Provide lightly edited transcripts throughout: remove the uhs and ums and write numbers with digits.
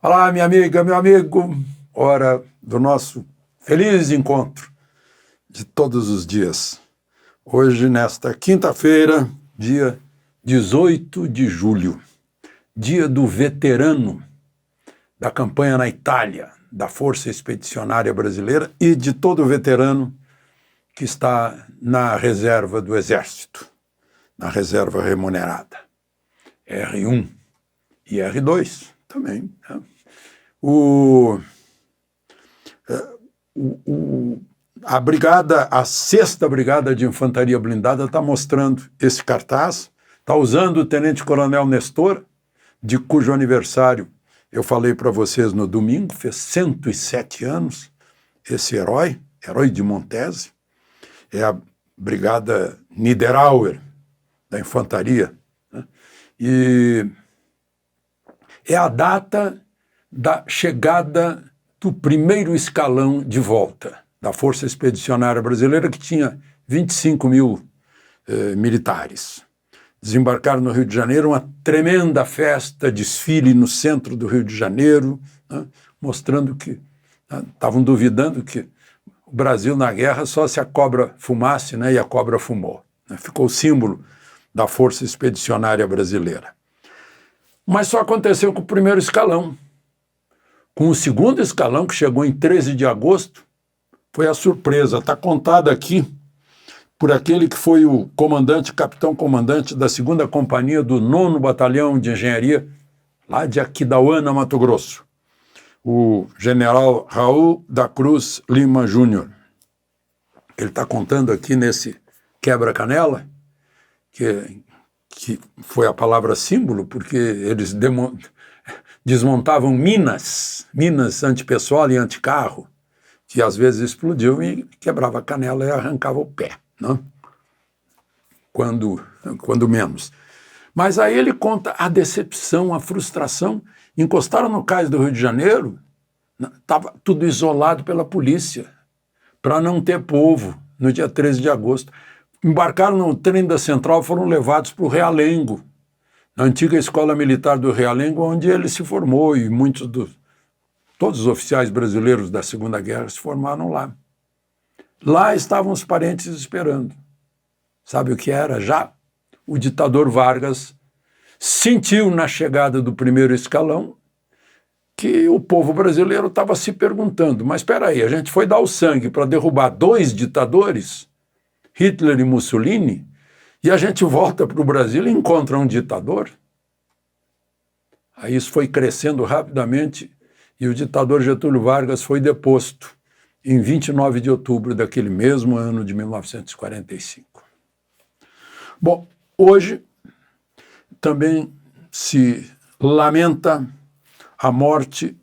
Olá, minha amiga, meu amigo, hora do nosso feliz encontro de todos os dias. Hoje, nesta quinta-feira, dia 18 de julho, dia do veterano da campanha na Itália, da Força Expedicionária Brasileira e de todo veterano que está na reserva do Exército, na reserva remunerada. R1 e R2 também, né? A brigada, a 6ª Brigada de Infantaria Blindada está mostrando esse cartaz, está usando o Tenente-Coronel Nestor, de cujo aniversário eu falei para vocês no domingo, fez 107 anos, esse herói de Montese, é a Brigada Niederauer da Infantaria, né? E é a data da chegada do primeiro escalão de volta da Força Expedicionária Brasileira, que tinha 25 mil militares. Desembarcaram no Rio de Janeiro, uma tremenda festa, desfile no centro do Rio de Janeiro, né, mostrando que estavam duvidando que o Brasil na guerra só se a cobra fumasse, né, e a cobra fumou. Né, ficou o símbolo da Força Expedicionária Brasileira. Mas só aconteceu com o primeiro escalão. Com o segundo escalão, que chegou em 13 de agosto, foi a surpresa. Está contada aqui por aquele que foi o comandante, capitão-comandante da 2ª Companhia do 9º Batalhão de Engenharia, lá de Aquidauana, Mato Grosso, o general Raul da Cruz Lima Júnior. Ele está contando aqui nesse quebra-canela, que foi a palavra símbolo, porque eles desmontavam minas antipessoal e anticarro, que às vezes explodiam e quebrava a canela e arrancava o pé, né? Quando menos. Mas aí ele conta a decepção, a frustração. Encostaram no cais do Rio de Janeiro, estava tudo isolado pela polícia, para não ter povo, no dia 13 de agosto. Embarcaram no trem da Central, foram levados para o Realengo, na antiga escola militar do Realengo, onde ele se formou, e todos os oficiais brasileiros da Segunda Guerra se formaram lá. Lá estavam os parentes esperando. Sabe o que era já? O ditador Vargas sentiu na chegada do primeiro escalão que o povo brasileiro estava se perguntando, mas espera aí, a gente foi dar o sangue para derrubar 2 ditadores, Hitler e Mussolini, e a gente volta para o Brasil e encontra um ditador? Aí isso foi crescendo rapidamente e o ditador Getúlio Vargas foi deposto em 29 de outubro daquele mesmo ano de 1945. Bom, hoje também se lamenta a morte,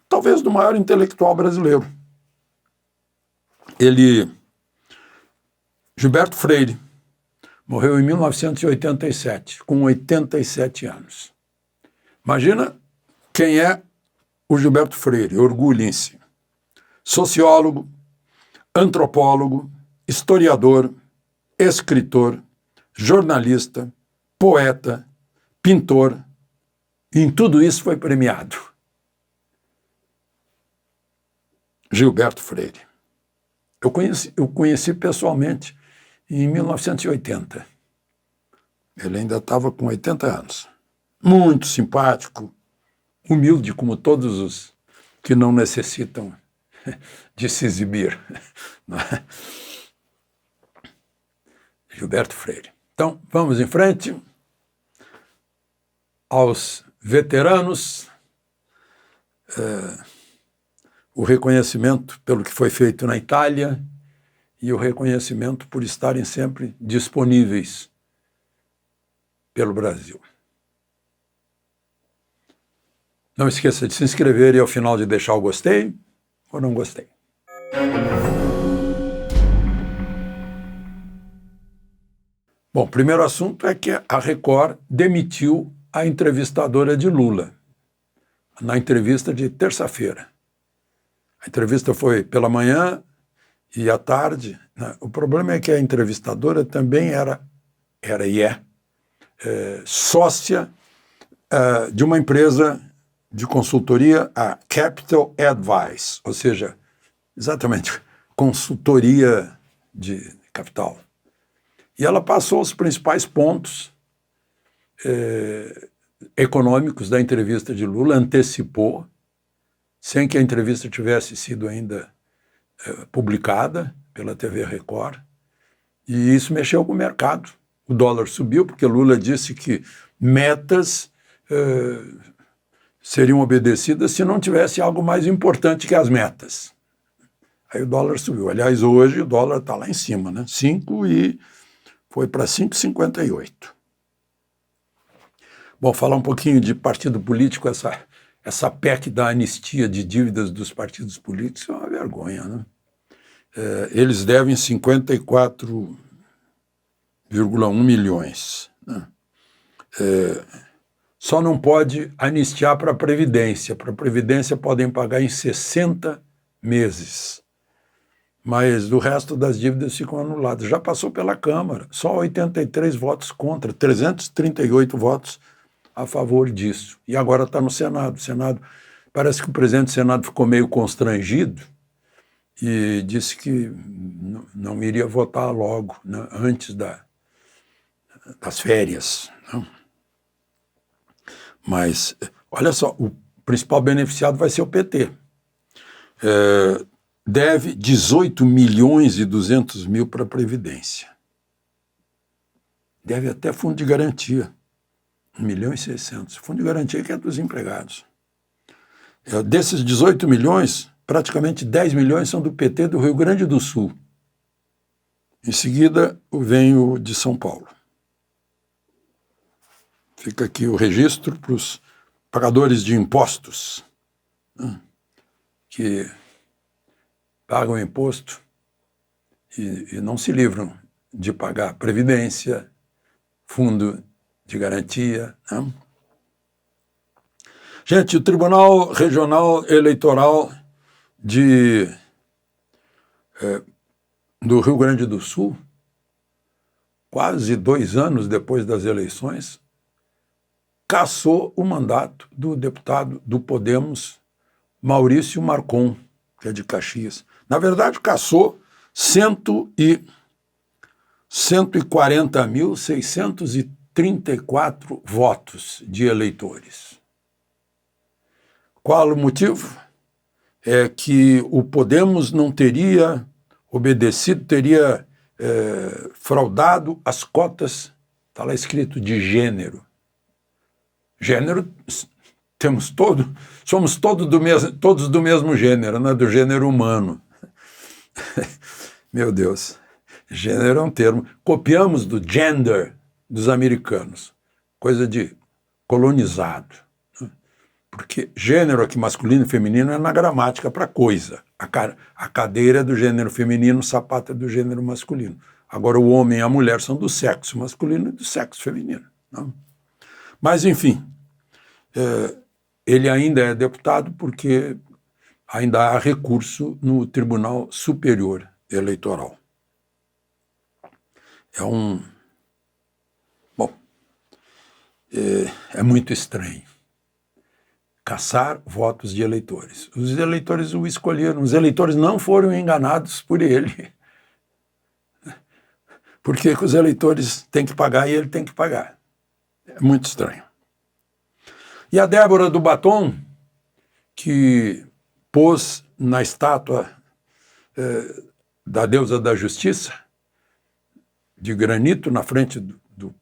talvez, do maior intelectual brasileiro. Gilberto Freire, morreu em 1987, com 87 anos. Imagina quem é o Gilberto Freire, orgulhem-se. Sociólogo, antropólogo, historiador, escritor, jornalista, poeta, pintor, e em tudo isso foi premiado. Gilberto Freire. Eu conheci pessoalmente em 1980. Ele ainda estava com 80 anos. Muito simpático, humilde, como todos os que não necessitam de se exibir. Gilberto Freire. Então, vamos em frente aos veteranos. O reconhecimento pelo que foi feito na Itália e o reconhecimento por estarem sempre disponíveis pelo Brasil. Não esqueça de se inscrever e ao final de deixar o gostei ou não gostei. Bom, o primeiro assunto é que a Record demitiu a entrevistadora de Lula na entrevista de terça-feira. A entrevista foi pela manhã e à tarde, né? O problema é que a entrevistadora também era e é sócia de uma empresa de consultoria, a Capital Advice, ou seja, exatamente, consultoria de capital. E ela passou os principais pontos econômicos da entrevista de Lula, antecipou, sem que a entrevista tivesse sido ainda publicada pela TV Record, e isso mexeu com o mercado. O dólar subiu porque Lula disse que metas seriam obedecidas se não tivesse algo mais importante que as metas. Aí o dólar subiu. Aliás, hoje o dólar está lá em cima, né? 5 e foi para 5,58. Bom, falar um pouquinho de partido político, essa PEC da anistia de dívidas dos partidos políticos é uma vergonha, né? Eles devem 54,1 milhões. Né? Só não pode anistiar para a Previdência. Para a Previdência podem pagar em 60 meses. Mas o resto das dívidas ficam anuladas. Já passou pela Câmara, só 83 votos contra, 338 votos a favor disso. E agora está no Senado. O Senado, parece que o presidente do Senado ficou meio constrangido e disse que não iria votar logo, né, antes das férias. Né? Mas, olha só, o principal beneficiado vai ser o PT. Deve 18 milhões e 200 mil para a Previdência. Deve até fundo de garantia. 1 milhão e 600. Fundo de garantia que é dos empregados. Desses 18 milhões, praticamente 10 milhões são do PT do Rio Grande do Sul. Em seguida, vem o de São Paulo. Fica aqui o registro para os pagadores de impostos, né, que pagam imposto e não se livram de pagar previdência, fundo de garantia. Né? Gente, o Tribunal Regional Eleitoral do Rio Grande do Sul, quase 2 anos depois das eleições, cassou o mandato do deputado do Podemos, Maurício Marcon, que é de Caxias. Na verdade, cassou 140.634 votos de eleitores. Qual o motivo? É que o Podemos não teria obedecido, teria fraudado as cotas, está lá escrito, de gênero. Gênero, somos todos do mesmo gênero, né? Do gênero humano. Meu Deus, gênero é um termo. Copiamos do gender dos americanos, coisa de colonizado. Né? Porque gênero aqui, masculino e feminino, é na gramática para coisa. A cadeira é do gênero feminino, o sapato é do gênero masculino. Agora o homem e a mulher são do sexo masculino e do sexo feminino. Não? Mas, enfim, ele ainda é deputado porque ainda há recurso no Tribunal Superior Eleitoral. É muito estranho caçar votos de eleitores. Os eleitores o escolheram, os eleitores não foram enganados por ele. Por que os eleitores têm que pagar e ele tem que pagar? É muito estranho. E a Débora do Batom, que pôs na estátua da deusa da justiça, de granito, na frente do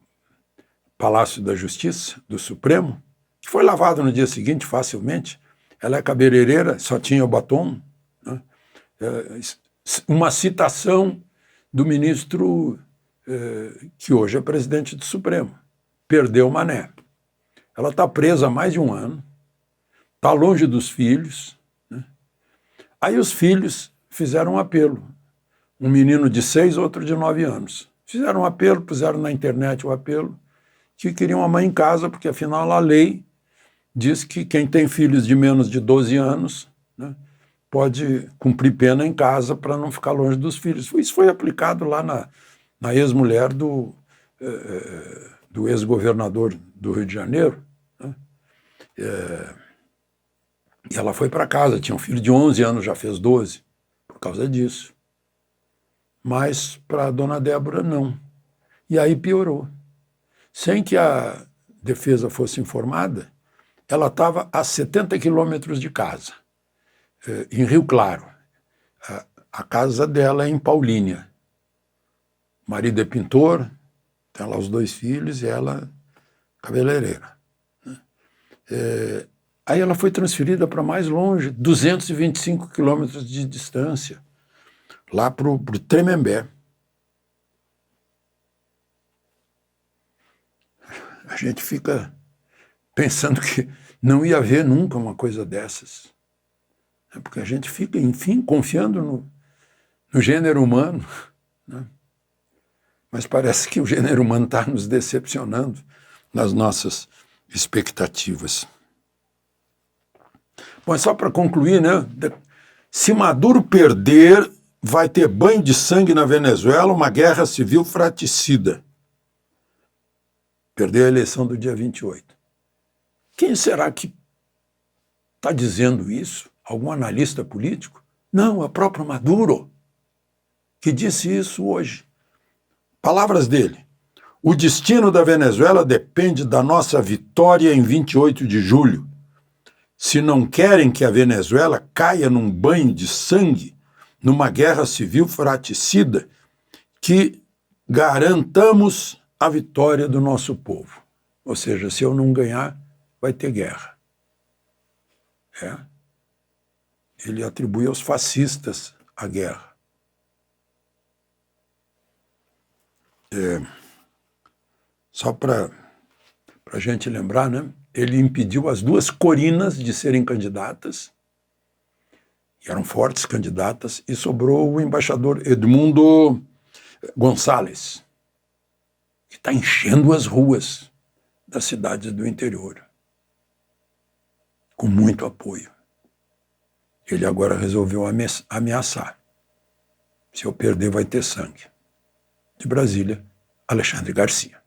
Palácio da Justiça, do Supremo, que foi lavado no dia seguinte facilmente. Ela é cabeleireira, só tinha o batom. Né? Uma citação do ministro que hoje é presidente do Supremo, perdeu o Mané. Ela está presa há mais de 1 ano, está longe dos filhos. Né? Aí os filhos fizeram um apelo. Um menino de 6, outro de 9 anos. Fizeram um apelo, puseram na internet o apelo, que queriam a mãe em casa, porque afinal a lei diz que quem tem filhos de menos de 12 anos, né, pode cumprir pena em casa para não ficar longe dos filhos. Isso foi aplicado lá na ex-mulher do ex-governador do Rio de Janeiro. Né? E ela foi para casa, tinha um filho de 11 anos, já fez 12, por causa disso. Mas para a dona Débora, não. E aí piorou. Sem que a defesa fosse informada, ela estava a 70 quilômetros de casa, em Rio Claro. A casa dela é em Paulínia. O marido é pintor, tem lá os 2 filhos e ela cabeleireira. Aí ela foi transferida para mais longe, 225 quilômetros de distância, lá para o Tremembé. A gente fica pensando que não ia haver nunca uma coisa dessas. Porque a gente fica, enfim, confiando no gênero humano, né? Mas parece que o gênero humano está nos decepcionando nas nossas expectativas. Bom, só para concluir, né? Se Maduro perder, vai ter banho de sangue na Venezuela, uma guerra civil fratricida. Perder a eleição do dia 28. Quem será que está dizendo isso? Algum analista político? Não, é o próprio Maduro, que disse isso hoje. Palavras dele. O destino da Venezuela depende da nossa vitória em 28 de julho. Se não querem que a Venezuela caia num banho de sangue, numa guerra civil fratricida, que garantamos a vitória do nosso povo. Ou seja, se eu não ganhar, vai ter guerra. Ele atribui aos fascistas a guerra. Só para a gente lembrar, né? Ele impediu as 2 Corinas de serem candidatas, e eram fortes candidatas, e sobrou o embaixador Edmundo Gonçalves, que está enchendo as ruas das cidades do interior, com muito apoio. Ele agora resolveu ameaçar. Se eu perder, vai ter sangue. De Brasília, Alexandre Garcia.